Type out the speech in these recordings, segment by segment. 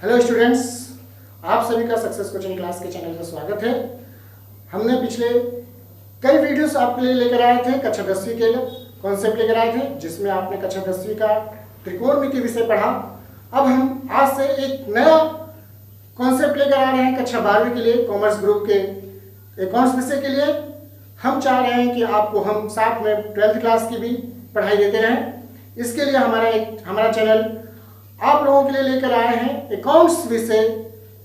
Hello students, आप सभी का सक्सेस कोचिंग क्लास के चैनल पर स्वागत है। हमने पिछले कई वीडियोस आपके लिए लेकर आए थे, कक्षा 10वीं के कॉन्सेप्ट लेकर आए थे, जिसमें आपने कक्षा 10वीं का त्रिकोणमिति विषय पढ़ा। अब हम आज से एक नया कॉन्सेप्ट लेकर आ रहे हैं कक्षा 12वीं के लिए, कॉमर्स ग्रुप के अकाउंट्स विषय के लिए। हम चाह रहे हैं कि आपको हम साथ में 12th क्लास की भी पढ़ाई देते रहें। इसके लिए हमारा चैनल आप लोगों के लिए लेकर आए हैं अकाउंट्स विषय,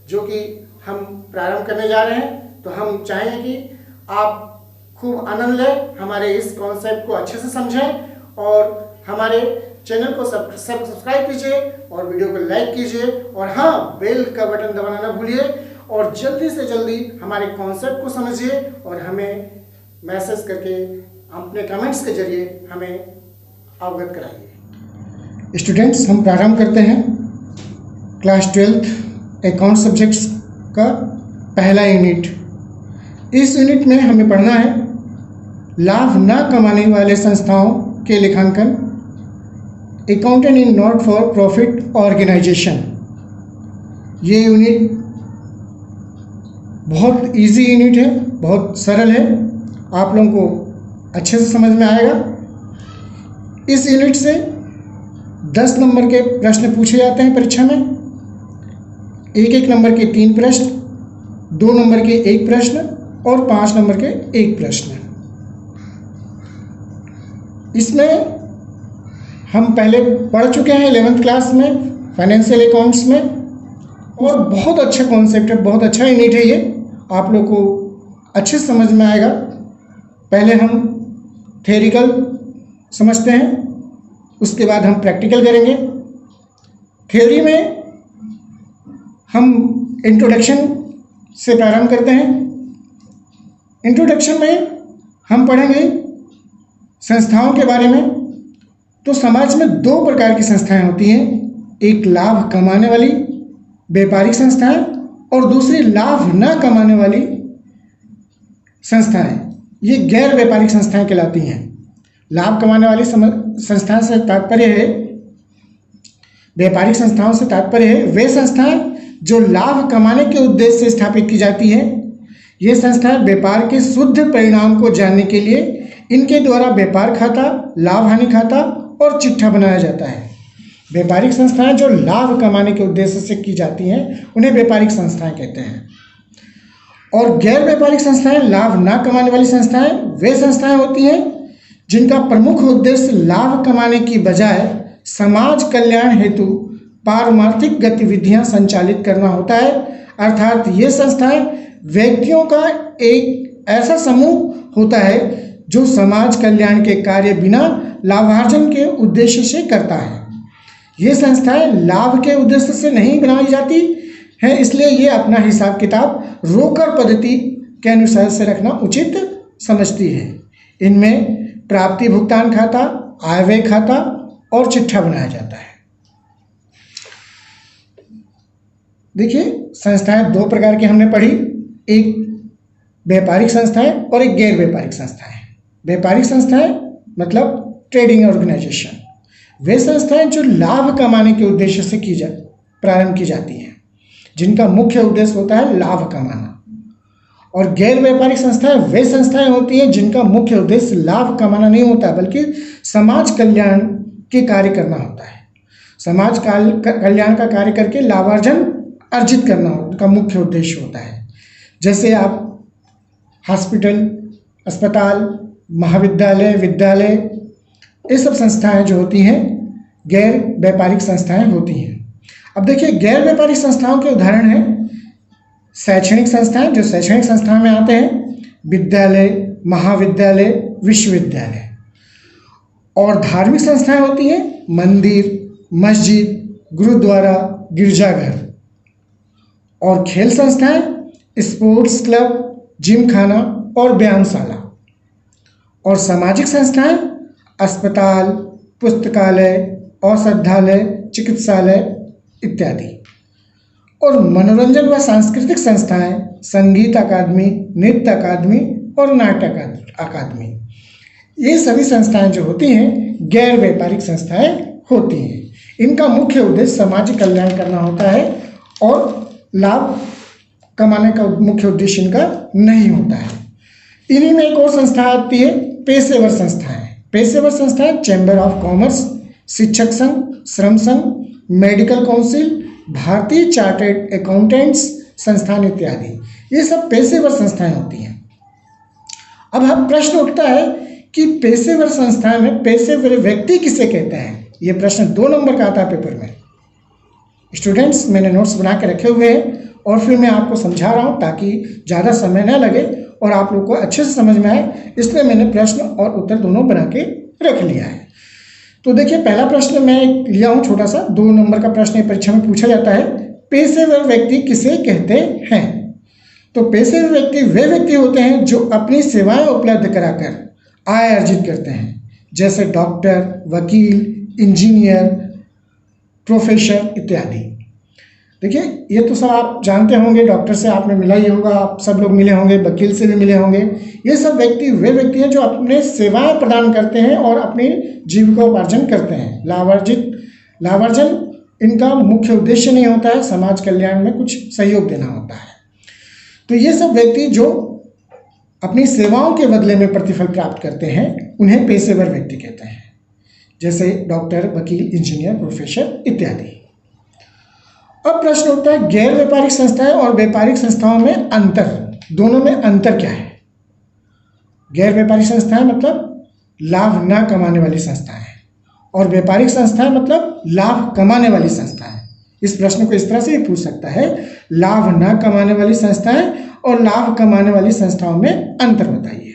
जो कि हम प्रारंभ करने जा रहे हैं। तो हम चाहेंगे कि आप खूब आनंद लें, हमारे इस कॉन्सेप्ट को अच्छे से समझें और हमारे चैनल को सब्सक्राइब कीजिए और वीडियो को लाइक कीजिए और हाँ, बेल का बटन दबाना ना भूलिए और जल्दी से जल्दी हमारे कॉन्सेप्ट को समझिए और हमें मैसेज करके अपने कमेंट्स के जरिए हमें अवगत कराइए। स्टूडेंट्स, हम प्रारंभ करते हैं क्लास 12th अकाउंट सब्जेक्ट्स का पहला यूनिट। इस यूनिट में हमें पढ़ना है लाभ न कमाने वाले संस्थाओं के लेखांकन, accountant in not for profit organisation. ये यूनिट बहुत इजी यूनिट है, बहुत सरल है, आप लोगों को अच्छे से समझ में आएगा। इस यूनिट से 10 नंबर के प्रश्न पूछे जाते हैं परीक्षा में। 1-1 नंबर के 3 प्रश्न, 2 नंबर के 1 प्रश्न और 5 नंबर के 1 प्रश्न। इसमें हम पहले पढ़ चुके हैं 11th क्लास में फाइनेंशियल अकाउंट्स में, और बहुत अच्छा कॉन्सेप्ट है, बहुत अच्छा यूनिट है ये, आप लोग को अच्छे से समझ में आएगा। पहले हम थ्योरिकल समझते हैं, उसके बाद हम प्रैक्टिकल करेंगे। थ्योरी में हम इंट्रोडक्शन से प्रारंभ करते हैं। इंट्रोडक्शन में हम पढ़ेंगे संस्थाओं के बारे में। तो समाज में 2 प्रकार की संस्थाएं होती हैं, एक लाभ कमाने वाली व्यापारिक संस्थाएं और दूसरी लाभ न कमाने वाली संस्थाएं, ये गैर व्यापारिक संस्थाएं कहलाती हैं। लाभ कमाने वाली संस्थाओं से तात्पर्य है, व्यापारिक संस्थाओं से तात्पर्य है वे संस्थाएं जो लाभ कमाने के उद्देश्य से स्थापित की जाती है। ये संस्थाएं व्यापार के शुद्ध परिणाम को जानने के लिए इनके द्वारा व्यापार खाता, लाभ हानि खाता और चिट्ठा बनाया जाता है। व्यापारिक संस्थाएं जो लाभ कमाने के उद्देश्य से की जाती हैं उन्हें व्यापारिक संस्थाएं कहते हैं। और गैर व्यापारिक संस्थाएं, लाभ ना कमाने वाली संस्थाएं, वे संस्थाएं होती हैं जिनका प्रमुख उद्देश्य लाभ कमाने की बजाय समाज कल्याण हेतु पारमार्थिक गतिविधियां संचालित करना होता है। अर्थात ये संस्थाएं व्यक्तियों का एक ऐसा समूह होता है जो समाज कल्याण के कार्य बिना लाभार्जन के उद्देश्य से करता है। ये संस्थाएं लाभ के उद्देश्य से नहीं बनाई जाती है, इसलिए ये अपना हिसाब किताब रोकड़ पद्धति के अनुसार से रखना उचित समझती है। इनमें प्राप्ति भुगतान खाता, आय व्यय खाता और चिट्ठा बनाया जाता है। देखिए, संस्थाएं 2 प्रकार की हमने पढ़ी, एक व्यापारिक संस्थाएं और एक गैर व्यापारिक संस्थाएं। व्यापारिक संस्थाएं मतलब ट्रेडिंग ऑर्गेनाइजेशन, वे संस्थाएं जो लाभ कमाने के उद्देश्य से प्रारंभ की जाती हैं, जिनका मुख्य उद्देश्य होता है लाभ कमाना। और गैर व्यापारिक संस्थाएं वे संस्थाएं होती हैं जिनका मुख्य उद्देश्य लाभ कमाना नहीं होता, बल्कि समाज कल्याण के कार्य करना होता है। समाज कल्याण का कार्य करके लाभार्जन अर्जित करना उनका मुख्य उद्देश्य होता है। जैसे आप हॉस्पिटल, अस्पताल, महाविद्यालय, विद्यालय, ये सब संस्थाएं जो होती हैं गैर व्यापारिक संस्थाएं होती हैं। अब देखिए, गैर व्यापारिक संस्थाओं के उदाहरण हैं शैक्षणिक संस्थाएं, जो शैक्षणिक संस्थाओं में आते हैं विद्यालय, महाविद्यालय, विश्वविद्यालय। और धार्मिक संस्थाएं होती हैं मंदिर, मस्जिद, गुरुद्वारा, गिरजाघर। और खेल संस्थाएं स्पोर्ट्स क्लब, जिम खाना और व्यायामशाला। और सामाजिक संस्थाएं अस्पताल, पुस्तकालय, औषधालय, चिकित्सालय इत्यादि। और मनोरंजन व सांस्कृतिक संस्थाएं संगीत अकादमी, नृत्य अकादमी और नाटक अकादमी। ये सभी संस्थाएं जो होती हैं गैर व्यापारिक संस्थाएं होती हैं। इनका मुख्य उद्देश्य समाज कल्याण करना होता है और लाभ कमाने का मुख्य उद्देश्य इनका नहीं होता है। इन्हीं में एक और संस्था आती है पेशेवर संस्थाएं। पेशेवर संस्थाएं चैम्बर ऑफ कॉमर्स, शिक्षक संघ, श्रम संघ, मेडिकल काउंसिल, भारतीय चार्टर्ड अकाउंटेंट्स संस्थान इत्यादि, ये सब पेशेवर संस्थाएं होती हैं। अब हम प्रश्न उठता है कि पेशेवर संस्थाएं में पेशेवर व्यक्ति किसे कहते हैं। ये प्रश्न 2 नंबर का आता है पेपर में। स्टूडेंट्स, मैंने नोट्स बना के रखे हुए हैं और फिर मैं आपको समझा रहा हूँ ताकि ज़्यादा समय न लगे और आप लोग को अच्छे से समझ में आए, इसलिए मैंने प्रश्न और उत्तर दोनों बना के रख लिया है। तो देखिए, पहला प्रश्न मैं लिया हूँ छोटा सा, 2 नंबर का प्रश्न परीक्षा में पूछा जाता है, पेशेवर व्यक्ति किसे कहते हैं। तो पेशेवर व्यक्ति वे व्यक्ति होते हैं जो अपनी सेवाएं उपलब्ध कराकर आय अर्जित करते हैं, जैसे डॉक्टर, वकील, इंजीनियर, प्रोफेसर इत्यादि। देखिए, ये तो सब आप जानते होंगे, डॉक्टर से आपने मिला ही होगा, आप सब लोग मिले होंगे, वकील से भी मिले होंगे। ये सब व्यक्ति वे व्यक्ति हैं जो अपने सेवाएं प्रदान करते हैं और अपनी जीविकोपार्जन करते हैं। लाभार्जन इनका मुख्य उद्देश्य नहीं होता है, समाज कल्याण में कुछ सहयोग देना होता है। तो ये सब व्यक्ति जो अपनी सेवाओं के बदले में प्रतिफल प्राप्त करते हैं, उन्हें पेशेवर व्यक्ति कहते हैं, जैसे डॉक्टर, वकील, इंजीनियर, प्रोफेसर इत्यादि। अब प्रश्न उठता है, गैर व्यापारिक संस्थाएं और व्यापारिक संस्थाओं में अंतर, दोनों में अंतर क्या है। गैर व्यापारिक संस्थाएं मतलब लाभ न कमाने वाली संस्थाएं, और व्यापारिक संस्थाएं मतलब लाभ कमाने वाली संस्थाएं। इस प्रश्न को इस तरह से भी पूछ सकता है, लाभ न कमाने वाली संस्थाएं और लाभ कमाने वाली संस्थाओं में अंतर बताइए।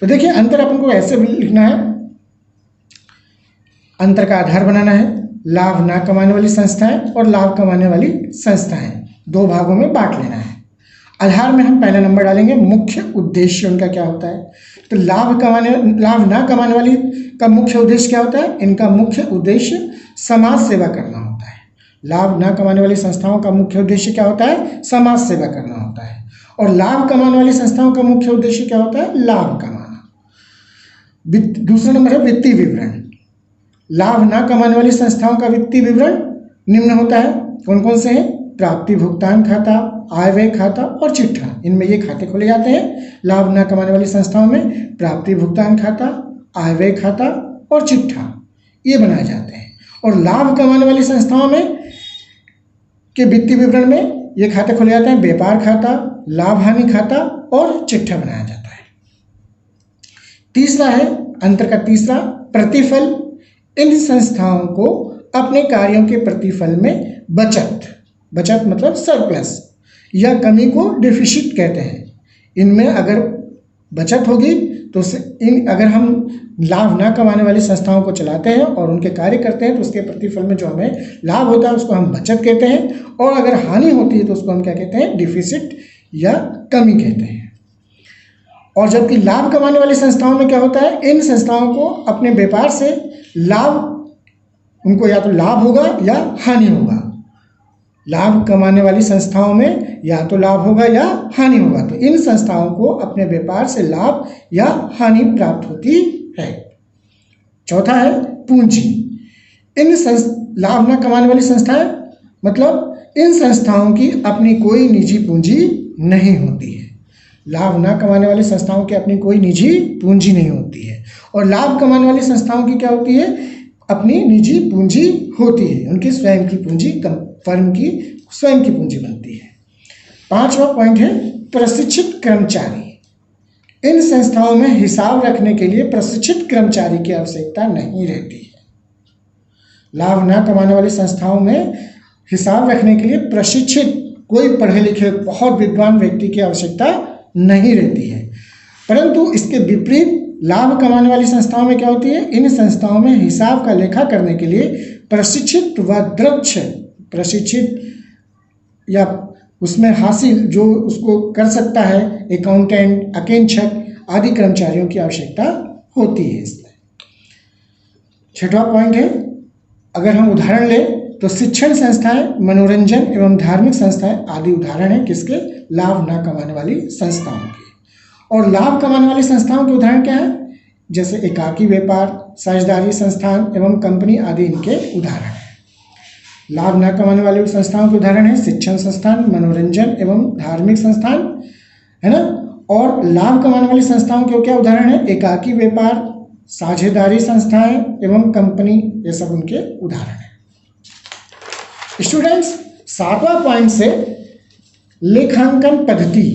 तो देखिए, अंतर अपन को ऐसे लिखना है, अंतर का आधार बनाना है, लाभ ना कमाने वाली संस्थाएं और लाभ कमाने वाली संस्थाएं, 2 भागों में बांट लेना है। आधार में हम पहला नंबर डालेंगे, मुख्य उद्देश्य उनका क्या होता है। तो लाभ ना कमाने वाली का मुख्य उद्देश्य क्या होता है। इनका मुख्य उद्देश्य समाज सेवा करना होता है। लाभ ना कमाने वाली संस्थाओं का मुख्य उद्देश्य क्या होता है, समाज सेवा करना होता है। और लाभ कमाने वाली संस्थाओं का मुख्य उद्देश्य क्या होता है, लाभ कमाना। दूसरा नंबर है वित्तीय विवरण। लाभ ना कमाने वाली संस्थाओं का वित्तीय विवरण निम्न होता है। कौन कौन से हैं, प्राप्ति भुगतान खाता, आय व्यय खाता और चिट्ठा। इनमें ये खाते खोले जाते हैं। लाभ ना कमाने वाली संस्थाओं में प्राप्ति भुगतान खाता, आय व्यय खाता और चिट्ठा ये बनाए जाते हैं। और लाभ कमाने वाली संस्थाओं में के वित्तीय विवरण में ये खाते खोले जाते हैं, व्यापार खाता, लाभ हानि खाता और चिट्ठा बनाया जाता है। तीसरा है, अंतर का तीसरा, प्रतिफल। इन संस्थाओं को अपने कार्यों के प्रतिफल में बचत मतलब सरप्लस या कमी को डिफिसिट कहते हैं। इनमें अगर बचत होगी तो अगर हम लाभ ना कमाने वाली संस्थाओं को चलाते हैं और उनके कार्य करते हैं तो उसके प्रतिफल में जो हमें लाभ होता है उसको हम बचत कहते हैं, और अगर हानि होती है तो उसको हम क्या कहते हैं, डिफिसिट या कमी कहते हैं। और जबकि लाभ कमाने वाली संस्थाओं में क्या होता है, इन संस्थाओं को अपने व्यापार से लाभ, उनको या तो लाभ होगा या हानि होगा। लाभ कमाने वाली संस्थाओं में या तो लाभ होगा या हानि होगा। तो इन संस्थाओं को अपने व्यापार से लाभ या हानि प्राप्त होती है। चौथा है पूंजी। इन लाभ न कमाने वाली संस्थाएं मतलब इन संस्थाओं की अपनी कोई निजी पूंजी नहीं होती है। लाभ न कमाने वाली संस्थाओं की अपनी कोई निजी पूंजी नहीं होती है, और लाभ कमाने वाली संस्थाओं की क्या होती है, अपनी निजी पूंजी होती है। उनकी स्वयं की पूंजी, फर्म की स्वयं की पूंजी बनती है। 5वां पॉइंट है प्रशिक्षित कर्मचारी। इन संस्थाओं में हिसाब रखने के लिए प्रशिक्षित कर्मचारी की आवश्यकता नहीं रहती है। लाभ न कमाने वाली संस्थाओं में हिसाब रखने के लिए प्रशिक्षित कोई पढ़े लिखे बहुत विद्वान व्यक्ति की आवश्यकता नहीं रहती है। परंतु इसके विपरीत लाभ कमाने वाली संस्थाओं में क्या होती है, इन संस्थाओं में हिसाब का लेखा करने के लिए प्रशिक्षित व दक्ष, प्रशिक्षित या उसमें हासिल जो उसको कर सकता है, अकाउंटेंट, अकेंक्षक आदि कर्मचारियों की आवश्यकता होती है इसमें। 6वां पॉइंट है, अगर हम उदाहरण लें तो शिक्षण संस्थाएं, मनोरंजन एवं धार्मिक संस्थाएं आदि उदाहरण हैं किसके, लाभ ना कमाने वाली संस्थाओं के। और लाभ कमाने वाली संस्थाओं के उदाहरण क्या है, जैसे एकाकी व्यापार, साझेदारी संस्थान एवं कंपनी आदि इनके उदाहरण हैं। लाभ न कमाने वाली संस्थाओं के उदाहरण है शिक्षण संस्थान, मनोरंजन एवं धार्मिक संस्थान, है ना। और लाभ कमाने वाली संस्थाओं के क्या उदाहरण है? एकाकी व्यापार, साझेदारी संस्थाएं एवं कंपनी, ये सब उनके उदाहरण हैं। स्टूडेंट्स, 7वां पॉइंट से लेखांकन पद्धति,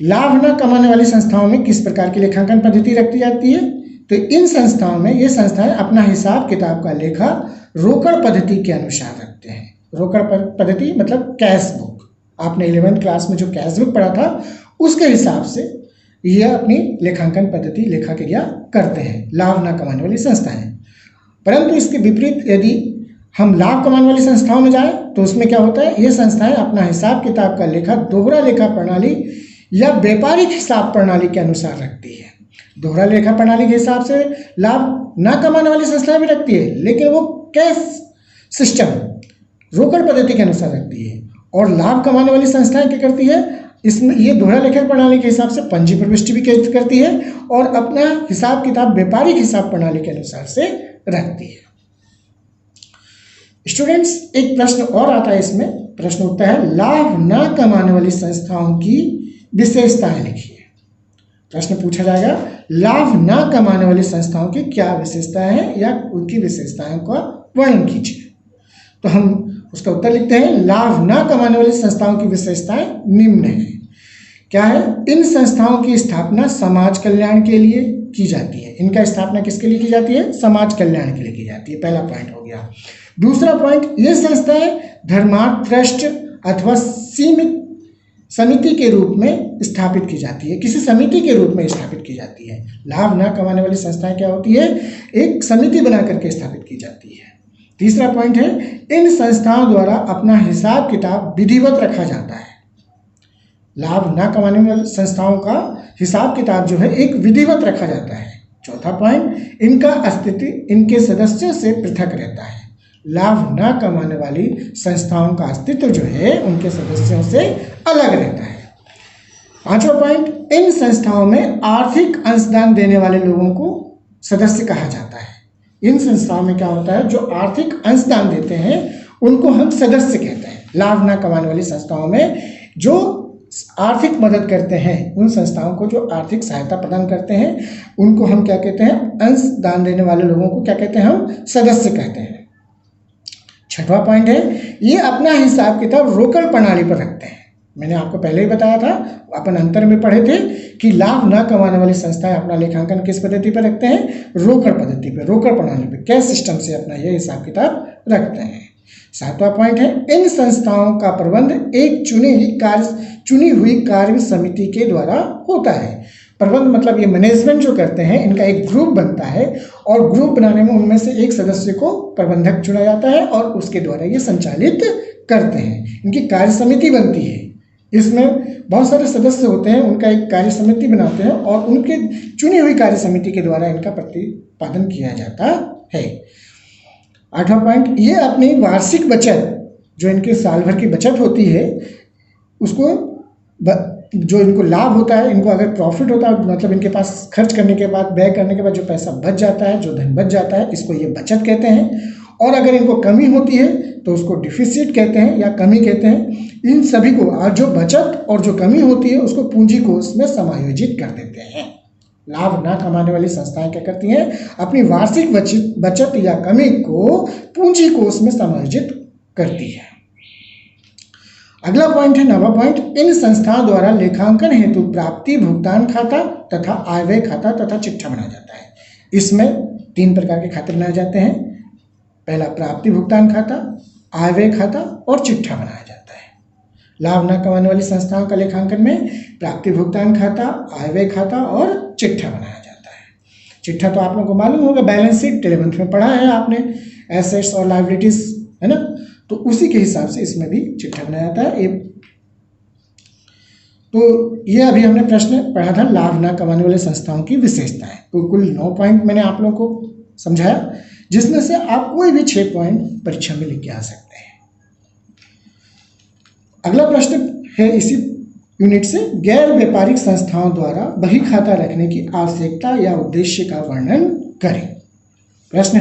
लाभ न कमाने वाली संस्थाओं में किस प्रकार की लेखांकन पद्धति रखी जाती है? तो इन संस्थाओं में ये संस्थाएं अपना हिसाब किताब का लेखा रोकड़ पद्धति के अनुसार रखते हैं। रोकड़ पद्धति मतलब कैश बुक, आपने 11th क्लास में जो कैश बुक पढ़ा था उसके हिसाब से यह अपनी लेखांकन पद्धति लेखा क्रिया करते हैं लाभ न कमाने वाली संस्थाएं। परंतु इसके विपरीत यदि हम लाभ कमाने वाली संस्थाओं में जाए तो उसमें क्या होता है? ये संस्थाएं अपना हिसाब किताब का लेखा दोहरा लेखा प्रणाली या व्यापारिक हिसाब प्रणाली के अनुसार रखती है। दोहरा लेखा प्रणाली के हिसाब से लाभ न कमाने वाली संस्थाएं भी रखती है, लेकिन वो कैश सिस्टम रोकड़ पद्धति के अनुसार रखती है। और लाभ कमाने वाली संस्थाएं क्या करती है? इसमें ये दोहरा लेखा प्रणाली के हिसाब से पंजी प्रविष्टि भी करती है और अपना हिसाब किताब व्यापारिक हिसाब प्रणाली के अनुसार से रखती है। स्टूडेंट्स, एक प्रश्न और आता है इसमें, प्रश्न उठता है लाभ न कमाने वाली संस्थाओं की विशेषताएं लिखिए। प्रश्न पूछा जाएगा लाभ न कमाने वाली संस्थाओं की क्या विशेषताएं हैं या उनकी विशेषताओं का वर्णन कीजिए। तो हम उसका उत्तर लिखते हैं लाभ न कमाने वाली संस्थाओं की विशेषताएं निम्न हैं। क्या है? इन संस्थाओं की स्थापना समाज कल्याण के लिए की जाती है। इनका स्थापना किसके लिए की जाती है? समाज कल्याण के लिए की जाती है। पहला पॉइंट हो गया। दूसरा पॉइंट, ये संस्थाएं धर्मार्थ ट्रस्ट अथवा सीमित समिति के रूप में स्थापित की जाती है, किसी समिति के रूप में स्थापित की जाती है। लाभ न कमाने वाली संस्थाएं क्या होती है? एक समिति बना करके स्थापित की जाती है। तीसरा पॉइंट है, इन संस्थाओं द्वारा अपना हिसाब किताब विधिवत रखा जाता है। लाभ न कमाने वाली संस्थाओं का हिसाब किताब जो है एक विधिवत रखा जाता है। चौथा पॉइंट, इनका अस्तित्व इनके सदस्यों से पृथक रहता है। लाभ न कमाने वाली संस्थाओं का अस्तित्व जो है उनके सदस्यों से अलग रहता है। पांचवा पॉइंट, इन संस्थाओं में आर्थिक अंशदान देने वाले लोगों को सदस्य कहा जाता है। इन संस्थाओं में क्या होता है? जो आर्थिक अंशदान देते हैं उनको हम सदस्य कहते हैं। लाभ न कमाने वाली संस्थाओं में जो आर्थिक मदद करते हैं, उन संस्थाओं को जो आर्थिक सहायता प्रदान करते हैं उनको हम क्या कहते हैं? अंशदान देने वाले लोगों को क्या कहते हैं? हम सदस्य कहते हैं। छठवां पॉइंट है, ये अपना हिसाब किताब रोकड़ प्रणाली पर रखते हैं। मैंने आपको पहले ही बताया था, अपन अंतर में पढ़े थे कि लाभ न कमाने वाली संस्थाएं अपना लेखांकन किस पद्धति पर रखते हैं? रोकड़ पद्धति पर, रोकड़ प्रणाली पर, कैश सिस्टम से अपना यह हिसाब किताब रखते हैं। सातवां पॉइंट है, इन संस्थाओं का प्रबंध एक चुनी हुई कार्य समिति के द्वारा होता है। प्रबंध मतलब ये मैनेजमेंट जो करते हैं, इनका एक ग्रुप बनता है और ग्रुप बनाने में उनमें से एक सदस्य को प्रबंधक चुना जाता है और उसके द्वारा ये संचालित करते हैं। इनकी कार्य समिति बनती है, इसमें बहुत सारे सदस्य होते हैं, उनका एक कार्य समिति बनाते हैं और उनके चुनी हुई कार्य समिति के द्वारा इनका प्रतिपादन किया जाता है। आठवां पॉइंट, ये अपनी वार्षिक बचत, जो इनके साल भर की बचत होती है, उसको जो इनको लाभ होता है, इनको अगर प्रॉफिट होता है मतलब इनके पास खर्च करने के बाद, व्यय करने के बाद जो पैसा बच जाता है, जो धन बच जाता है, इसको ये बचत कहते हैं। और अगर इनको कमी होती है तो उसको डिफिसिट कहते हैं या कमी कहते हैं। इन सभी को, जो बचत और जो कमी होती है उसको पूंजी कोष में समायोजित कर देते हैं। लाभ न कमाने वाली संस्थाएं क्या करती हैं? अपनी वार्षिक बचत या कमी को पूंजी कोष में समायोजित करती है। अगला पॉइंट है 9वां पॉइंट, इन संस्थाओं द्वारा लेखांकन हेतु प्राप्ति भुगतान खाता तथा आय व्यय खाता तथा चिट्ठा बनाया जाता है। इसमें 3 प्रकार के खाते बनाए जाते हैं। पहला प्राप्ति भुगतान खाता, आय व्यय खाता और चिट्ठा बनाया जाता है। लाभ न कमाने वाली संस्थाओं का लेखांकन में प्राप्ति भुगतान खाता, आय व्यय खाता और चिट्ठा बनाया जाता है। चिट्ठा तो आप लोगों को मालूम होगा, बैलेंस शीट 11th में पढ़ा है आपने, एसेट्स और लायबिलिटीज, है ना। तो उसी के हिसाब से इसमें भी चिट्ठा बनाया जाता है। तो ये अभी हमने प्रश्न पढ़ा था लाभ न कमाने वाले संस्थाओं की विशेषताएं। तो कुल 9 पॉइंट मैंने आप लोगों को समझाया, जिसमें से आप कोई भी 6 पॉइंट परीक्षा में लिख के आ सकते हैं। अगला प्रश्न है इसी यूनिट से, गैर व्यापारिक संस्थाओं द्वारा बही खाता रखने की आवश्यकता या उद्देश्य का वर्णन करें। प्रश्न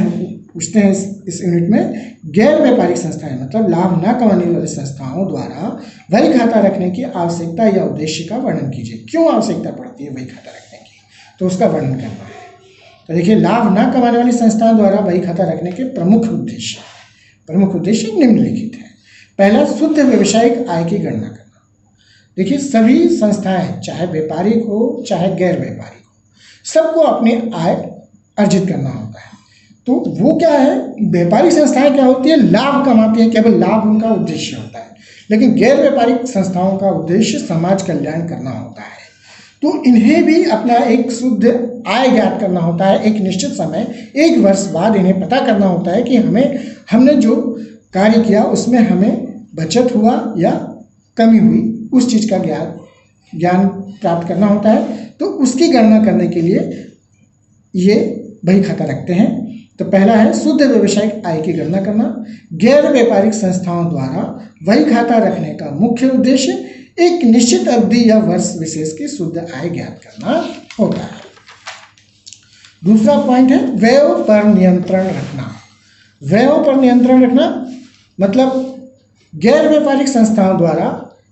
पूछते हैं इस यूनिट में, गैर व्यापारिक संस्थाएं मतलब लाभ न कमाने वाली संस्थाओं द्वारा वही खाता रखने की आवश्यकता या उद्देश्य का वर्णन कीजिए। क्यों आवश्यकता पड़ती है वही खाता रखने की, तो उसका वर्णन करना है। तो देखिए, लाभ न कमाने वाली संस्थाओं द्वारा वही खाता रखने के प्रमुख उद्देश्य निम्नलिखित है। पहला, शुद्ध व्यवसायिक आय की गणना करना। देखिए, सभी संस्थाएं चाहे व्यापारिक हो चाहे गैर व्यापारिक हो, सबको अपनी आय अर्जित करना होता है। तो वो क्या है, व्यापारिक संस्थाएं क्या होती है, लाभ कमाती हैं, केवल लाभ उनका उद्देश्य होता है। लेकिन गैर व्यापारिक संस्थाओं का उद्देश्य समाज कल्याण करना होता है। तो इन्हें भी अपना एक शुद्ध आय ज्ञात करना होता है। एक निश्चित समय, एक वर्ष बाद इन्हें पता करना होता है कि हमने जो कार्य किया उसमें हमें बचत हुआ या कमी हुई, उस चीज़ का ज्ञान प्राप्त करना होता है। तो उसकी गणना करने के लिए ये बही खाता रखते हैं। तो पहला है शुद्ध व्यवसायिक आय की गणना करना। गैर व्यापारिक संस्थाओं द्वारा वही खाता रखने का मुख्य उद्देश्य एक निश्चित अवधि या वर्ष विशेष की शुद्ध आय ज्ञात करना होता है। दूसरा पॉइंट है व्यय पर नियंत्रण रखना। व्यय पर नियंत्रण रखना मतलब गैर व्यापारिक संस्थाओं द्वारा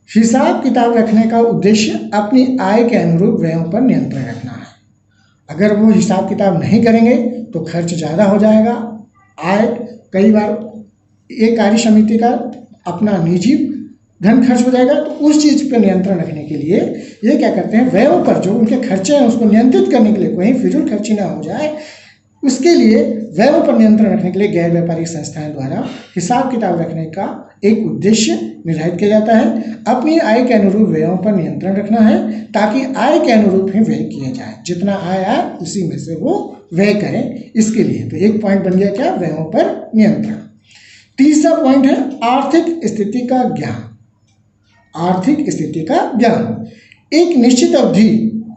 हिसाब किताब रखने का उद्देश्य अपनी आय के अनुरूप व्ययों पर नियंत्रण रखना है। अगर वो हिसाब किताब नहीं करेंगे तो खर्च ज़्यादा हो जाएगा। आय कई बार एक कार्य समिति का अपना निजी धन खर्च हो जाएगा। तो उस चीज़ पर नियंत्रण रखने के लिए ये क्या करते हैं, व्ययों पर जो उनके खर्चे हैं उसको नियंत्रित करने के लिए, कहीं फिजूल खर्ची ना हो जाए, उसके लिए व्ययों पर नियंत्रण रखने के लिए गैर व्यापारिक संस्थाएं द्वारा हिसाब किताब रखने का एक उद्देश्य निर्धारित किया जाता है। अपनी आय के अनुरूप व्ययों पर नियंत्रण रखना है ताकि आय के अनुरूप ही व्यय किया जाए। जितना आय आए उसी में से वो व्यय करें, इसके लिए। तो एक पॉइंट बन गया क्या, व्ययों पर नियंत्रण। तीसरा पॉइंट है आर्थिक स्थिति का ज्ञान। आर्थिक स्थिति का ज्ञान एक निश्चित अवधि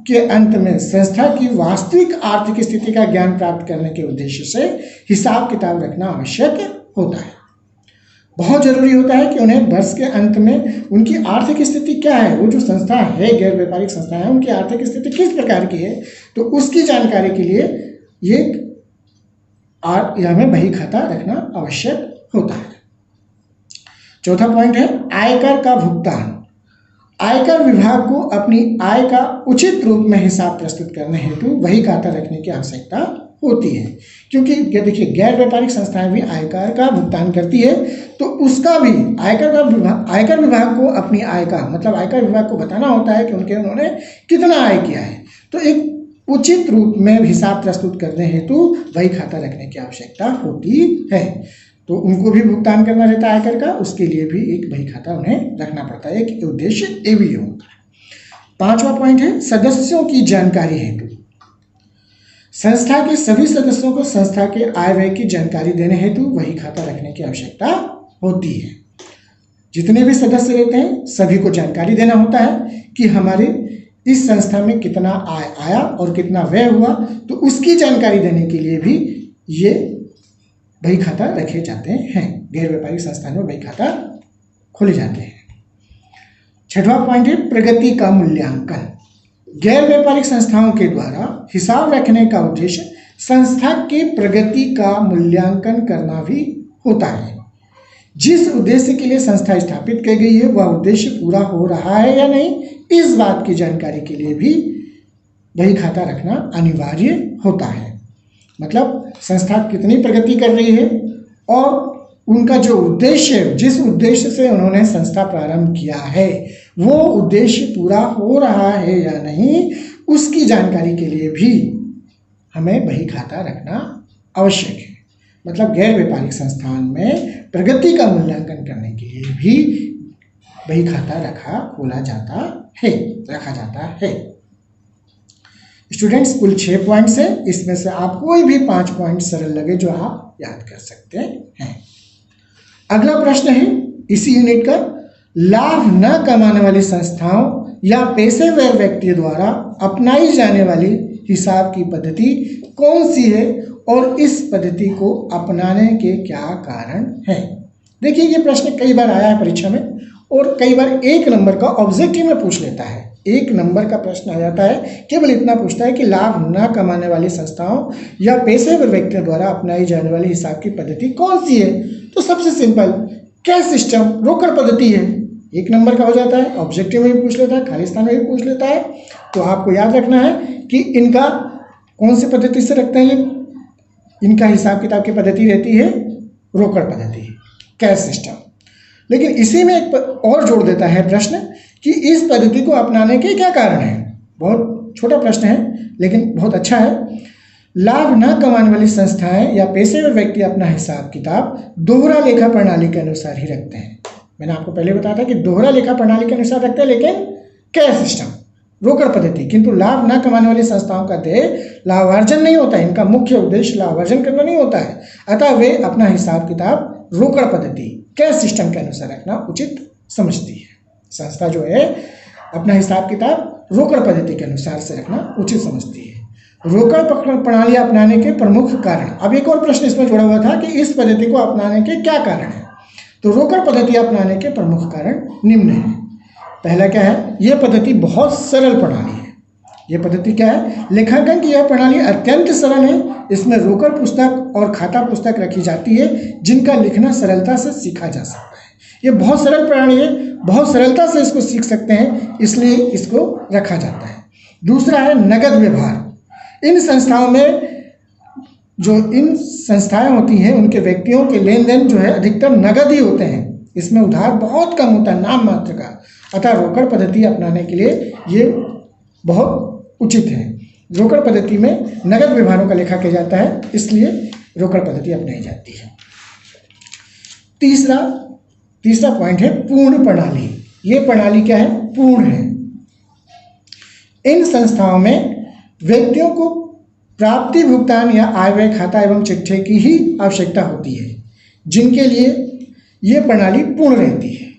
के अंत में संस्था की वास्तविक आर्थिक स्थिति का ज्ञान प्राप्त करने के उद्देश्य से हिसाब किताब रखना आवश्यक होता है। बहुत जरूरी होता है कि उन्हें वर्ष के अंत में उनकी आर्थिक स्थिति क्या है, वो जो संस्था है गैर व्यापारिक संस्था है उनकी आर्थिक स्थिति किस प्रकार की है, तो उसकी जानकारी के लिए ये हमें बही खाता रखना आवश्यक होता है। चौथा पॉइंट है आयकर का भुगतान। आयकर विभाग को अपनी आय का उचित रूप में हिसाब प्रस्तुत करने हेतु वही खाता रखने की आवश्यकता होती है। क्योंकि देखिए, गैर व्यापारिक संस्थाएं भी आयकर का भुगतान करती है, तो उसका भी आयकर विभाग को अपनी आय का मतलब आयकर विभाग को बताना होता है कि उन्होंने कितना आय किया है। तो एक उचित रूप में हिसाब प्रस्तुत करने हेतु वही खाता रखने की आवश्यकता होती है। तो उनको भी भुगतान करना रहता है आयकर का, उसके लिए भी एक बही खाता उन्हें रखना पड़ता है। एक उद्देश्य ये भी होता है। पांचवा पॉइंट है सदस्यों की जानकारी हेतु। संस्था के सभी सदस्यों को संस्था के आय व्यय की जानकारी देने हेतु वही खाता रखने की आवश्यकता होती है। जितने भी सदस्य रहते हैं सभी को जानकारी देना होता है कि हमारे इस संस्था में कितना आय आया और कितना व्यय हुआ। तो उसकी जानकारी देने के लिए भी ये बही खाता रखे जाते हैं। गैर व्यापारिक संस्थानों में बही खाता खोले जाते हैं। छठवां पॉइंट है प्रगति का मूल्यांकन। गैर व्यापारिक संस्थाओं के द्वारा हिसाब रखने का उद्देश्य संस्था के प्रगति का मूल्यांकन करना भी होता है। जिस उद्देश्य के लिए संस्था स्थापित की गई है वह उद्देश्य पूरा हो रहा है या नहीं, इस बात की जानकारी के लिए भी बही खाता रखना अनिवार्य होता है। मतलब संस्था कितनी प्रगति कर रही है और उनका जो उद्देश्य, जिस उद्देश्य से उन्होंने संस्था प्रारंभ किया है, वो उद्देश्य पूरा हो रहा है या नहीं, उसकी जानकारी के लिए भी हमें बही खाता रखना आवश्यक है। मतलब गैर व्यापारिक संस्थान में प्रगति का मूल्यांकन करने के लिए भी बही खाता रखा जाता है। स्टूडेंट्स, कुल 6 पॉइंट्स हैं, इसमें से आप कोई भी 5 पॉइंट सरल लगे जो आप याद कर सकते हैं। अगला प्रश्न है इसी यूनिट का, लाभ न कमाने वाली संस्थाओं या पेशेवर व्यक्ति द्वारा अपनाई जाने वाली हिसाब की पद्धति कौन सी है और इस पद्धति को अपनाने के क्या कारण हैं। देखिए, ये प्रश्न कई बार आया है परीक्षा में और कई बार 1 नंबर का ऑब्जेक्टिव में पूछ लेता है। 1 नंबर का प्रश्न आ जाता है, केवल इतना पूछता है कि लाभ न कमाने वाली संस्थाओं या पेशेवर व्यक्तियों द्वारा अपनाई जाने वाली हिसाब की पद्धति कौन सी है। तो सबसे सिंपल कैश सिस्टम, रोकड़ पद्धति है। 1 नंबर का हो जाता है, ऑब्जेक्टिव में भी पूछ लेता है, खाली स्थान में भी पूछ लेता है। तो आपको याद रखना है कि इनका कौन सी पद्धति से रखते हैं, इनका हिसाब किताब की पद्धति रहती है रोकड़ पद्धति, कैश सिस्टम। लेकिन इसी में एक और जोड़ देता है प्रश्न कि इस पद्धति को अपनाने के क्या कारण हैं। बहुत छोटा प्रश्न है लेकिन बहुत अच्छा है। लाभ न कमाने वाली संस्थाएं या पेशेवर व्यक्ति अपना हिसाब किताब दोहरा लेखा प्रणाली के अनुसार ही रखते हैं। मैंने आपको पहले बताया था कि दोहरा लेखा प्रणाली के अनुसार रखते हैं, लेकिन कैश सिस्टम, रोकड़ पद्धति। किंतु लाभ न कमाने वाली संस्थाओं का ध्येय लाभार्जन नहीं होता है, इनका मुख्य उद्देश्य लाभार्जन करना नहीं होता है, अतः वे अपना हिसाब किताब रोकड़ पद्धति, कैश सिस्टम के अनुसार रखना उचित समझती है। संस्था जो है अपना हिसाब किताब रोकड़ पद्धति के अनुसार से रखना उचित समझती है। रोकड़ प्रणाली अपनाने के प्रमुख कारण। अब एक और प्रश्न इसमें जुड़ा हुआ था कि इस पद्धति को अपनाने के क्या कारण है। तो रोकड़ पद्धति अपनाने के प्रमुख कारण निम्न है। पहला क्या है, यह पद्धति बहुत सरल प्रणाली है। यह पद्धति क्या है, लेखांकन की यह प्रणाली अत्यंत सरल है। इसमें रोकड़ पुस्तक और खाता पुस्तक रखी जाती है जिनका लिखना सरलता से सीखा जा सकता है। ये बहुत सरल प्रणाली है, बहुत सरलता से इसको सीख सकते हैं, इसलिए इसको रखा जाता है। दूसरा है नगद व्यवहार। इन संस्थाओं में जो इन संस्थाएं होती हैं उनके व्यक्तियों के लेन देन जो है अधिकतर नगद ही होते हैं, इसमें उधार बहुत कम होता है, नाम मात्र का। अतः रोकड़ पद्धति अपनाने के लिए ये बहुत उचित है। रोकड़ पद्धति में नगद व्यवहारों का लेखा किया जाता है, इसलिए रोकड़ पद्धति अपनाई जाती है। तीसरा पॉइंट है पूर्ण प्रणाली। ये प्रणाली क्या है, पूर्ण है। इन संस्थाओं में व्यक्तियों को प्राप्ति भुगतान या आय व्यय खाता एवं चिट्ठे की ही आवश्यकता होती है, जिनके लिए ये प्रणाली पूर्ण रहती है।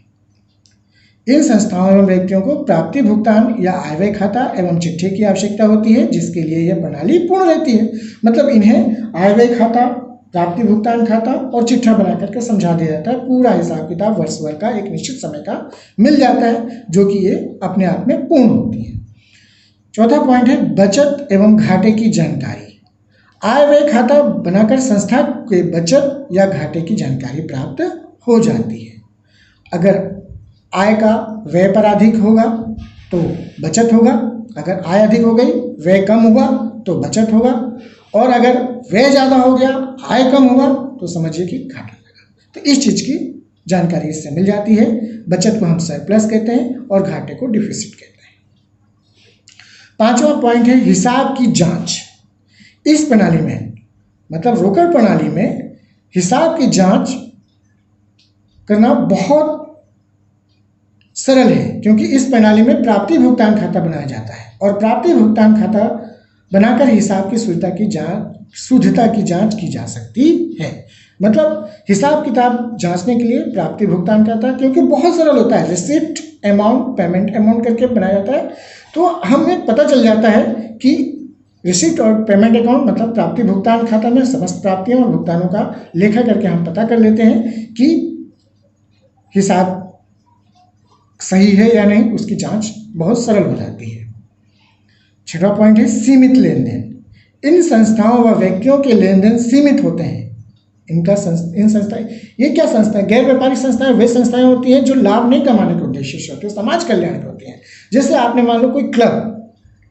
इन संस्थाओं एवं व्यक्तियों को प्राप्ति भुगतान या आय व्यय खाता एवं चिट्ठे की आवश्यकता होती है, जिसके लिए यह प्रणाली पूर्ण रहती है। मतलब इन्हें आय व्यय खाता, प्राप्ति भुगतान खाता और चिट्ठा बना करके समझा दिया जाता है। पूरा हिसाब किताब वर्ष भर का एक निश्चित समय का मिल जाता है, जो कि ये अपने आप में पूर्ण होती है। चौथा पॉइंट है बचत एवं घाटे की जानकारी। आय व्यय खाता बनाकर संस्था के बचत या घाटे की जानकारी प्राप्त हो जाती है। अगर आय का व्यय पर अधिक होगा तो बचत होगा, अगर आय अधिक हो गई व्यय कम हुआ तो बचत होगा, और अगर व्यय ज़्यादा हो गया आय कम हुआ तो समझिए कि घाटा लगा। तो इस चीज़ की जानकारी इससे मिल जाती है। बचत को हम सरप्लस कहते हैं और घाटे को डिफिसिट कहते हैं। पांचवा पॉइंट है हिसाब की जांच। इस प्रणाली में मतलब रोकड़ प्रणाली में हिसाब की जांच करना बहुत सरल है, क्योंकि इस प्रणाली में प्राप्ति भुगतान खाता बनाया जाता है और प्राप्ति भुगतान खाता बनाकर हिसाब की शुद्धता की जांच की जा सकती है। मतलब हिसाब किताब जांचने के लिए प्राप्ति भुगतान खाता, क्योंकि बहुत सरल होता है, रिसिप्ट अमाउंट पेमेंट अमाउंट करके बनाया जाता है, तो हमें पता चल जाता है कि रिसिप्ट और पेमेंट अकाउंट मतलब प्राप्ति भुगतान खाता में समस्त प्राप्तियों और भुगतानों का लेखा करके हम पता कर लेते हैं कि हिसाब सही है या नहीं, उसकी जांच बहुत सरल हो जाती है। छठवां पॉइंट है सीमित लेन देन। इन संस्थाओं व व्यक्तियों के लेन देन सीमित होते हैं। इन संस्थाएं, ये क्या संस्थाएं, गैर व्यापारिक संस्थाएं वे संस्थाएं होती हैं जो लाभ नहीं कमाने के उद्देश्य से होती है, समाज कल्याण की होती हैं। जैसे आपने मान लो कोई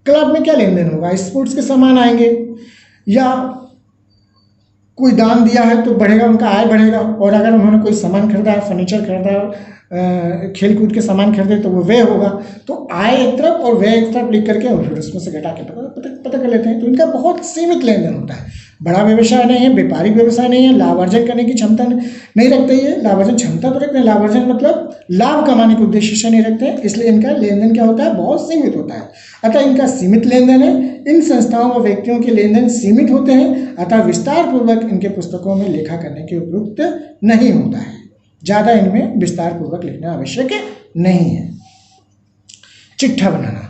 क्लब में क्या लेन देन होगा, स्पोर्ट्स के सामान आएंगे, या कोई दान दिया है तो बढ़ेगा, उनका आय बढ़ेगा, और अगर उन्होंने कोई सामान खरीदा, फर्नीचर खरीदा, खेल कूद के सामान खरीदे तो वो व्यय होगा। तो आय एक तरफ और व्यय एक तरफ लिख करके और फिर उसमें से घटा के पता कर लेते हैं। तो इनका बहुत सीमित लेन देन होता है, बड़ा व्यवसाय नहीं है, व्यापारिक व्यवसाय नहीं है, लाभ अर्जन करने की क्षमता नहीं रखते। ये लाभ अर्जन क्षमता तो रखते हैं, लाभ अर्जन मतलब लाभ कमाने के उद्देश्य से नहीं रखते हैं, इसलिए इनका लेन देन क्या होता है, बहुत सीमित होता है। अतः इनका सीमित लेन देन है। इन संस्थाओं व व्यक्तियों के लेन देन सीमित होते हैं, अतः विस्तार पूर्वक इनके पुस्तकों में लेखा करने के उपयुक्त नहीं होता है। ज़्यादा इनमें विस्तार पूर्वक लिखना आवश्यक नहीं है। चिट्ठा बनाना।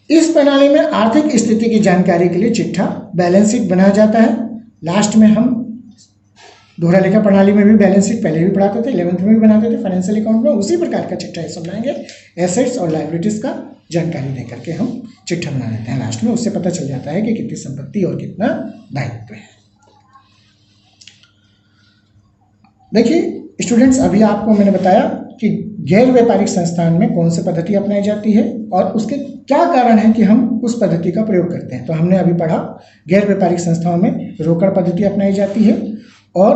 इस प्रणाली में आर्थिक स्थिति की जानकारी के लिए चिट्ठा बैलेंस शीट बनाया जाता है। लास्ट में हम दोहरा लेखा प्रणाली में भी बैलेंस शीट पहले भी पढ़ाते थे, 11th में भी बनाते थे, फाइनेंशियल अकाउंट में उसी प्रकार का चिट्ठा हिस्सा बनाएंगे। एसेट्स और लायबिलिटीज का जानकारी देकर के हम चिट्ठा बना देते हैं लास्ट में, उससे पता चल जाता है कि कितनी संपत्ति और कितना दायित्व है। देखिए स्टूडेंट्स, अभी आपको मैंने बताया कि गैर व्यापारिक संस्थान में कौन सी पद्धति अपनाई जाती है और उसके क्या कारण है कि हम उस पद्धति का प्रयोग करते हैं। तो हमने अभी पढ़ा गैर व्यापारिक संस्थाओं में रोकड़ पद्धति अपनाई जाती है और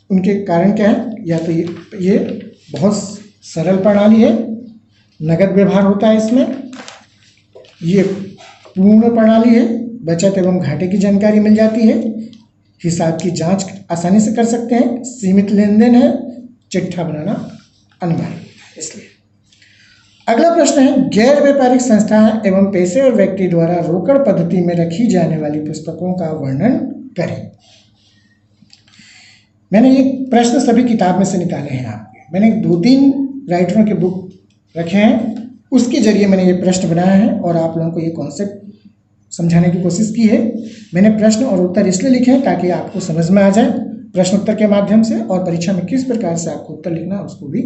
उनके कारण क्या है। या तो ये बहुत सरल प्रणाली है, नगद व्यवहार होता है इसमें, ये पूर्ण प्रणाली है, बचत एवं घाटे की जानकारी मिल जाती है, हिसाब की जांच आसानी से कर सकते हैं, सीमित लेन देन है, चिट्ठा बनाना अनिवार्य है। इसलिए अगला प्रश्न है, गैर व्यापारिक संस्थाएं एवं पेशेवर व्यक्ति द्वारा रोकड़ पद्धति में रखी जाने वाली पुस्तकों का वर्णन करें। मैंने ये प्रश्न सभी किताब में से निकाले हैं आपके, मैंने 2-3 राइटरों के बुक रखे हैं, उसके जरिए मैंने ये प्रश्न बनाया है और आप लोगों को ये कॉन्सेप्ट समझाने की कोशिश की है। मैंने प्रश्न और उत्तर इसलिए लिखे हैं ताकि आपको समझ में आ जाए प्रश्न उत्तर के माध्यम से, और परीक्षा में किस प्रकार से आपको उत्तर लिखना है उसको भी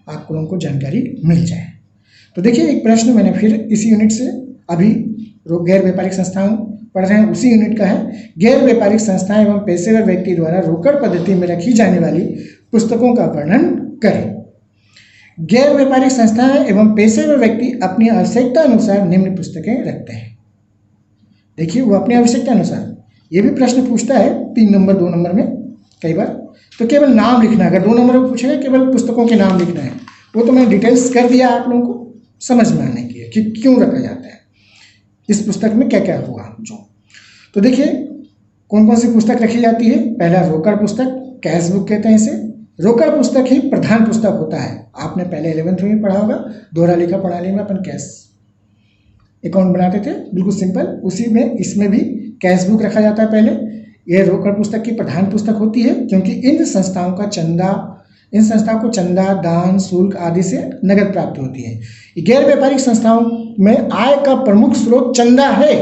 आप लोगों को जानकारी मिल जाए। तो देखिए एक प्रश्न मैंने फिर इसी यूनिट से, अभी गैर व्यापारिक संस्थान पढ़ रहे हैं उसी यूनिट का है। गैर व्यापारिक संस्थाएं एवं पेशेवर व्यक्ति द्वारा रोकड़ पद्धति में रखी जाने वाली पुस्तकों का वर्णन करें। गैर व्यापारिक संस्थाएं एवं पेशेवर व्यक्ति अपनी आवश्यकता अनुसार निम्न पुस्तकें रखते हैं। देखिए वो अपनी आवश्यकता अनुसार, ये भी प्रश्न पूछता है 3 नंबर 2 नंबर में कई बार, तो केवल नाम लिखना, अगर 2 नंबर में पूछेगा केवल पुस्तकों के नाम लिखना है, वो तो मैंने डिटेल्स कर दिया आप लोगों को समझ में आने के लिए कि क्यों रखा जाता है, इस पुस्तक में क्या क्या हुआ जो। तो देखिए कौन कौन सी पुस्तक रखी जाती है। पहला रोकड़ पुस्तक, कैश बुक कहते हैं इसे। रोकड़ पुस्तक ही प्रधान पुस्तक होता है, आपने पहले 11th में भी पढ़ा होगा, दोहरा लेखा प्रणाली में अपन कैश अकाउंट बनाते थे, बिल्कुल सिंपल, उसी में इसमें भी कैश बुक रखा जाता है पहले। यह रोकड़ पुस्तक की प्रधान पुस्तक होती है क्योंकि इन संस्थाओं को चंदा, दान, शुल्क आदि से नगद प्राप्ति होती है। गैर व्यापारिक संस्थाओं में आय का प्रमुख स्रोत चंदा है।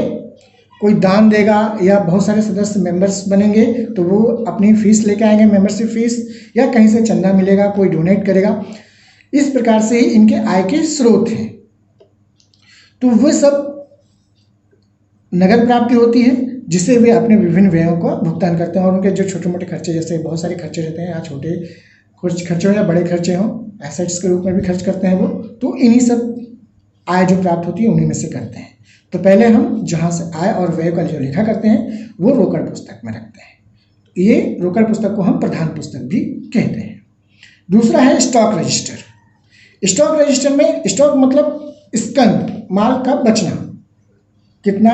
कोई दान देगा या बहुत सारे सदस्य मेंबर्स बनेंगे तो वो अपनी फीस लेके आएंगे, मेंबरशिप फीस, या कहीं से चंदा मिलेगा, कोई डोनेट करेगा, इस प्रकार से ही इनके आय के स्रोत हैं। तो वे सब नगद प्राप्ति होती है जिससे वे अपने विभिन्न व्ययों का भुगतान करते हैं और उनके जो छोटे मोटे खर्चे, जैसे बहुत सारे खर्चे रहते हैं, या छोटे कुछ खर्चे हो या बड़े खर्चे हों, एसेट्स के रूप में भी खर्च करते हैं वो, तो इन्हीं सब आय जो प्राप्त होती है उन्हीं में से करते हैं। तो पहले हम जहाँ से आय और व्यय का जो लेखा करते हैं वो रोकड़ पुस्तक में रखते हैं। ये रोकड़ पुस्तक को हम प्रधान पुस्तक भी कहते हैं। दूसरा है स्टॉक रजिस्टर। स्टॉक रजिस्टर में, स्टॉक मतलब स्कंद, माल का बचना कितना,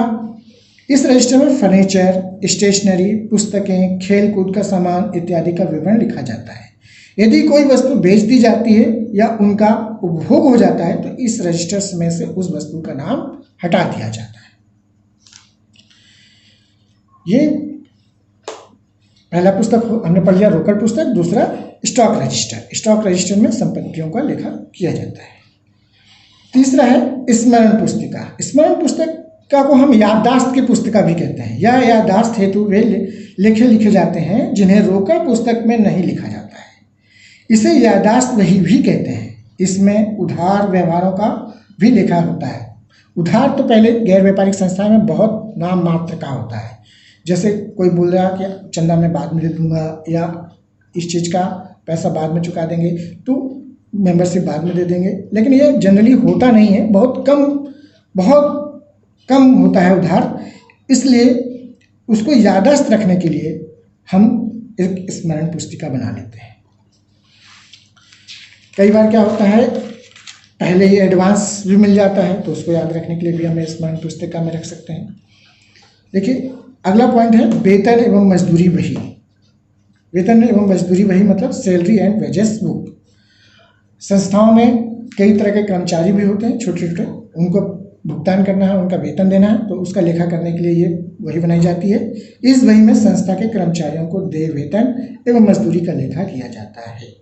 इस रजिस्टर में फर्नीचर, स्टेशनरी, पुस्तकें, खेल कूद का सामान इत्यादि का विवरण लिखा जाता है। यदि कोई वस्तु बेच दी जाती है या उनका उपभोग हो जाता है तो इस रजिस्टर में से उस वस्तु का नाम हटा दिया जाता है। ये पहला पुस्तक हमने पढ़ लिया, रोकड़ पुस्तक। दूसरा स्टॉक रजिस्टर। स्टॉक रजिस्टर में संपत्तियों का लेखा किया जाता है। तीसरा है स्मरण पुस्तिका। स्मरण पुस्तिका को हम याददाश्त की पुस्तिका भी कहते हैं। यह याददाश्त हेतु वे लेखे लिखे जाते हैं जिन्हें रोकड़ पुस्तक में नहीं लिखा जाता है। इसे याददाश्त वही भी कहते हैं। इसमें उधार व्यवहारों का भी लेखा होता है। उधार तो पहले गैर व्यापारिक संस्था में बहुत नाम मात्र का होता है, जैसे कोई बोल रहा है कि चंदा मैं बाद में दे दूंगा या इस चीज़ का पैसा बाद में चुका देंगे, तो मेंबरशिप बाद में दे देंगे, लेकिन ये जनरली होता नहीं है, बहुत कम होता है उधार। इसलिए उसको याददाश्त रखने के लिए हम एक स्मरण पुस्तिका बना लेते हैं। कई बार क्या होता है, पहले ही एडवांस भी मिल जाता है तो उसको याद रखने के लिए भी हम स्मरण पुस्तिका में रख सकते हैं। देखिए अगला पॉइंट है वेतन एवं मजदूरी बही। वेतन एवं मजदूरी बही मतलब सैलरी एंड वेजेस बुक। संस्थाओं में कई तरह के कर्मचारी भी होते हैं, छोटे छोटे, उनको भुगतान करना है, उनका वेतन देना है, तो उसका लेखा करने के लिए ये वही बनाई जाती है। इस वही में संस्था के कर्मचारियों को देय वेतन एवं मजदूरी का लेखा किया जाता है।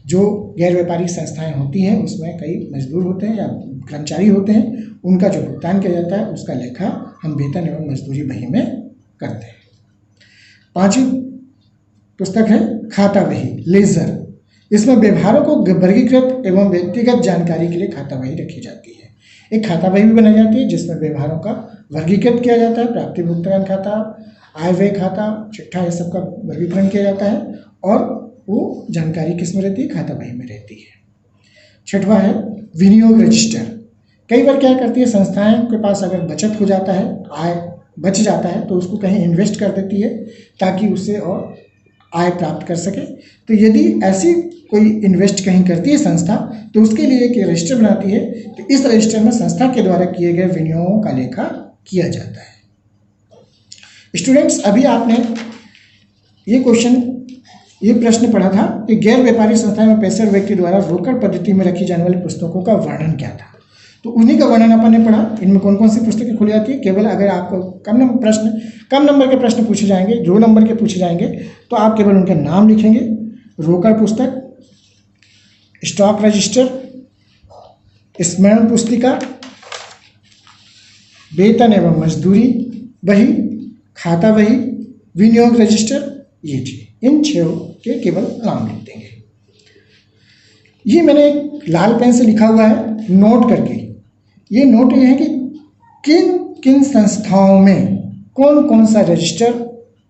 जो गैर व्यापारिक संस्थाएं होती हैं उसमें कई मजदूर होते हैं या कर्मचारी होते हैं, उनका जो भुगतान किया जाता है उसका लेखा हम वेतन एवं मजदूरी बही में करते हैं। पुस्तक है खाता बही, लेजर। इसमें व्यवहारों को वर्गीकृत एवं व्यक्तिगत जानकारी के लिए खाता बही रखी जाती है। एक खाता बही भी बनाई जाती है जिसमें व्यवहारों का वर्गीकृत किया जाता है, प्राप्ति भुगतान खाता, आय व्यय खाता, चिट्ठा, ये सब का वर्गीकरण किया जाता है और वो जानकारी किस में रहती है, खाता बही में रहती है। छठवां है विनियोग रजिस्टर। कई बार क्या करती है संस्थाएं के पास अगर बचत हो जाता है, आय बच जाता है तो उसको कहीं इन्वेस्ट कर देती है ताकि उससे और आय प्राप्त कर सके। तो यदि ऐसी कोई इन्वेस्ट कहीं करती है संस्था तो उसके लिए एक रजिस्टर बनाती है। तो इस रजिस्टर में संस्था के द्वारा किए गए विनियोगों का लेखा किया जाता है। स्टूडेंट्स, अभी आपने ये प्रश्न पढ़ा था कि गैर व्यापारिक संस्थाएं में पेशेवर व्यक्ति द्वारा रोकड़ पद्धति में रखी जाने वाली पुस्तकों का वर्णन क्या था। तो उन्हीं का वर्णन अपन ने पढ़ा। इनमें कौन कौन सी पुस्तकें खुली जाती है। केवल अगर आपको कम नंबर के प्रश्न पूछे जाएंगे, 2 नंबर के पूछे जाएंगे, तो आप केवल उनके नाम लिखेंगे। रोकड़ पुस्तक, स्टॉक रजिस्टर, स्मरण पुस्तिका, वेतन एवं मजदूरी बही, खाता बही, विनियोग रजिस्टर, ये चीज, इन 6 के केवल नाम लिख देंगे। ये मैंने एक लाल पेन से लिखा हुआ है नोट करके। ये नोट ये है कि किन किन संस्थाओं में कौन कौन सा रजिस्टर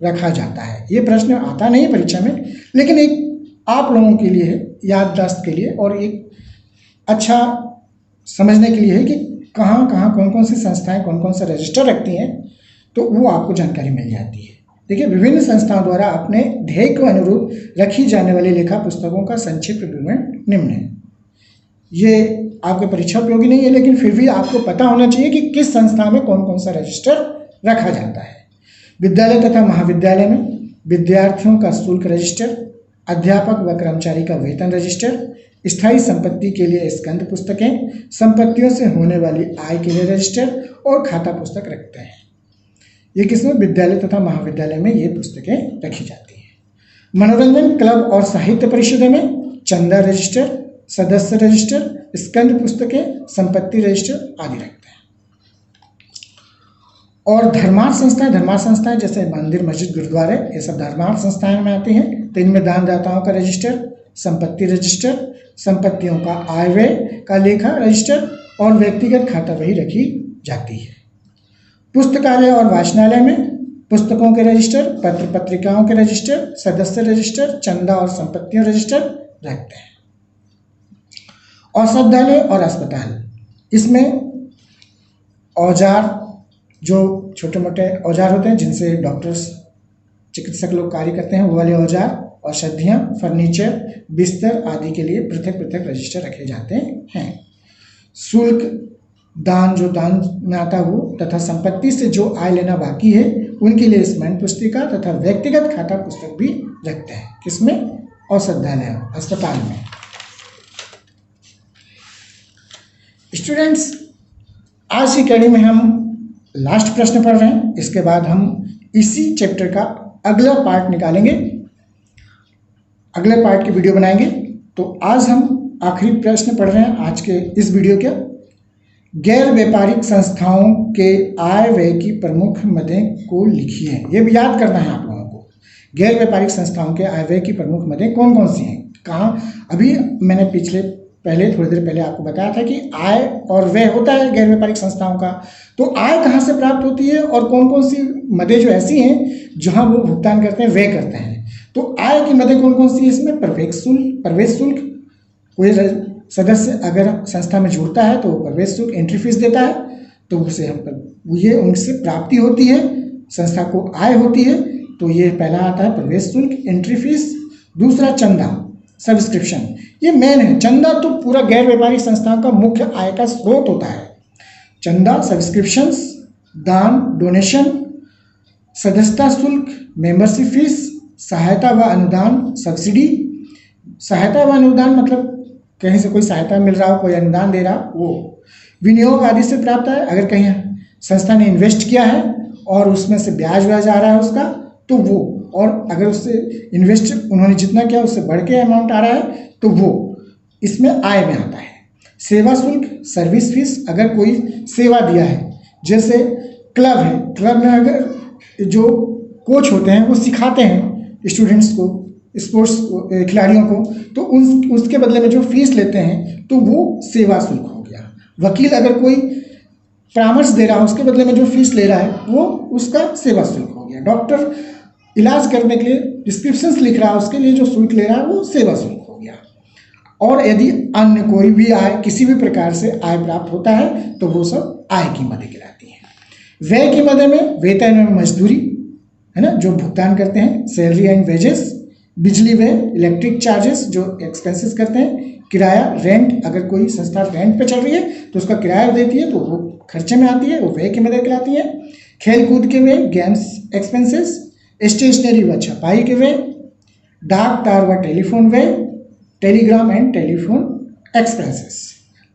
रखा जाता है। ये प्रश्न आता नहीं परीक्षा में, लेकिन एक आप लोगों के लिए है, याददाश्त के लिए और एक अच्छा समझने के लिए है कि कहाँ कहाँ कौन कौन सी संस्थाएं कौन कौन सा रजिस्टर रखती हैं, तो वो आपको जानकारी मिल जाती है। देखिए, विभिन्न संस्थाओं द्वारा अपने ध्येय के अनुरूप रखी जाने वाली लेखा पुस्तकों का संक्षिप्त विवरण निम्न है। ये आपके परीक्षा उपयोगी नहीं है, लेकिन फिर भी आपको पता होना चाहिए कि किस संस्था में कौन कौन सा रजिस्टर रखा जाता है। विद्यालय तथा महाविद्यालय में विद्यार्थियों का शुल्क रजिस्टर, अध्यापक व कर्मचारी का वेतन रजिस्टर, स्थायी संपत्ति के लिए स्कंद पुस्तकें, संपत्तियों से होने वाली आय के लिए रजिस्टर और खाता पुस्तक रखते हैं। ये किसमें, विद्यालय तथा महाविद्यालय में ये पुस्तकें रखी जाती हैं। मनोरंजन क्लब और साहित्य परिषद में चंदा रजिस्टर, सदस्य रजिस्टर, स्कंद पुस्तकें, संपत्ति रजिस्टर आदि रखते हैं। और धर्मार्थ संस्थाएं जैसे मंदिर, मस्जिद, गुरुद्वारे, ये सब धर्मार्थ संस्थाएं में आती हैं। तो इनमें दानदाताओं का रजिस्टर, संपत्ति रजिस्टर, संपत्तियों का आय व्यय का लेखा रजिस्टर और व्यक्तिगत खाता बही रखी जाती है। पुस्तकालय और वाचनालय में पुस्तकों के रजिस्टर, पत्र पत्रिकाओं के रजिस्टर, सदस्य रजिस्टर, चंदा और संपत्तियों रजिस्टर रखते हैं। औषधालय और अस्पताल, इसमें औजार, जो छोटे मोटे औजार होते हैं जिनसे डॉक्टर्स, चिकित्सक लोग कार्य करते हैं, वो वाले औजार, औषधियाँ, फर्नीचर, बिस्तर आदि के लिए पृथक पृथक रजिस्टर रखे जाते हैं। शुल्क, दान, जो दान में आता है वो, तथा संपत्ति से जो आय लेना बाकी है उनके लिए स्मरण पुस्तिका तथा व्यक्तिगत खाता पुस्तक भी रखते हैं। किसमें, औषधालय, अस्पताल में। स्टूडेंट्स, आज की कड़ी में हम लास्ट प्रश्न पढ़ रहे हैं। इसके बाद हम इसी चैप्टर का अगला पार्ट निकालेंगे, अगले पार्ट की वीडियो बनाएंगे। तो आज हम आखिरी प्रश्न पढ़ रहे हैं आज के इस वीडियो के। गैर व्यापारिक संस्थाओं के आय व्यय की प्रमुख मदें को लिखिए। ये भी याद करना है आप लोगों को। गैर व्यापारिक संस्थाओं के आय व्यय की प्रमुख मदें कौन कौन सी हैं, कहाँ। अभी मैंने थोड़ी देर पहले आपको बताया था कि आय और व्यय होता है गैर व्यापारिक संस्थाओं का। तो आय कहाँ से प्राप्त होती है और कौन कौन सी मदें जो ऐसी हैं जहाँ वो भुगतान करते हैं, व्यय करते हैं। तो आय की मदें कौन कौन सी है, इसमें प्रवेश शुल्क, कोई सदस्य अगर संस्था में जुड़ता है तो प्रवेश शुल्क, एंट्री फीस देता है, तो उसे ये उनसे प्राप्ति होती है, संस्था को आय होती है। तो ये पहला आता है प्रवेश शुल्क, एंट्री फीस। दूसरा चंदा, सब्सक्रिप्शन, ये मेन है। चंदा तो पूरा गैर व्यापारिक संस्थाओं का मुख्य आय का स्रोत होता है। चंदा, सब्सक्रिप्शंस, दान, डोनेशन, सदस्यता शुल्क, मेंबरशिप फीस, सहायता व अनुदान, सब्सिडी। सहायता व अनुदान मतलब कहीं से कोई सहायता मिल रहा हो, कोई अनुदान दे रहा हो, वो। विनियोग आदि से प्राप्त है, अगर कहीं संस्था ने इन्वेस्ट किया है और उसमें से ब्याज व्याज आ रहा है उसका, तो वो। और अगर उससे इन्वेस्ट उन्होंने जितना किया उससे बढ़ के अमाउंट आ रहा है तो वो इसमें आय में आता है। सेवा शुल्क, सर्विस फीस, अगर कोई सेवा दिया है, जैसे क्लब है, क्लब में अगर जो कोच होते हैं वो सिखाते हैं स्टूडेंट्स को, स्पोर्ट्स खिलाड़ियों को, तो उसके बदले में जो फीस लेते हैं तो वो सेवा शुल्क हो गया। वकील अगर कोई परामर्श दे रहा है उसके बदले में जो फीस ले रहा है वो उसका सेवा शुल्क हो गया। डॉक्टर इलाज करने के लिए प्रिस्क्रिप्शंस लिख रहा है उसके लिए जो शुल्क ले रहा है वो सेवा शुल्क हो गया। और यदि अन्य कोई भी आय, किसी भी प्रकार से आय प्राप्त होता है तो वो सब आय की मदें कहलाती हैं। व्यय की मदें में वेतन एवं मजदूरी है ना, जो भुगतान करते हैं, सैलरी एंड वेजेस, बिजली व्यय, इलेक्ट्रिक चार्जेस जो एक्सपेंसेस करते हैं, किराया, रेंट, अगर कोई संस्था रेंट पे चल रही है तो उसका किराया देती है तो वो खर्चे में आती है, वो व्यय की मदद कहलाती है। खेल कूद के व्यय, गेम्स एक्सपेंसेस, स्टेशनरी व छपाई के व्यय, डाक तार व टेलीफोन व्यय, टेलीग्राम एंड टेलीफोन एक्सपेंसेस,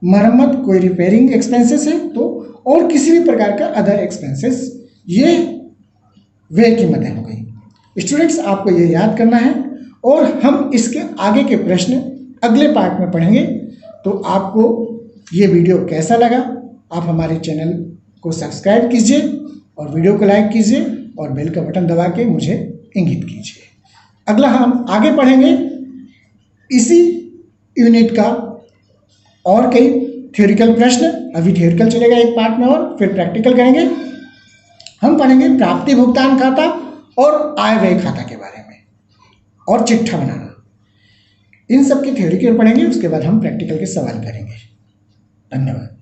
मरम्मत, कोई रिपेयरिंग एक्सपेंसेस है तो, और किसी भी प्रकार का अदर एक्सपेंसेस, ये व्यय की मदें हो गई। स्टूडेंट्स आपको ये याद करना है और हम इसके आगे के प्रश्न अगले पार्ट में पढ़ेंगे। तो आपको ये वीडियो कैसा लगा, आप हमारे चैनल को सब्सक्राइब कीजिए और वीडियो को लाइक कीजिए और बेल का बटन दबा के मुझे इंगित कीजिए। अगला हम आगे पढ़ेंगे इसी यूनिट का और कई थ्योरिकल प्रश्न। अभी थ्योरिकल चलेगा एक पार्ट में और फिर प्रैक्टिकल करेंगे। हम पढ़ेंगे प्राप्ति भुगतान खाता और आय व्यय खाता के बारे में और चिट्ठा बनाना। इन सब की थ्योरी के पढ़ेंगे, उसके बाद हम प्रैक्टिकल के सवाल करेंगे। धन्यवाद।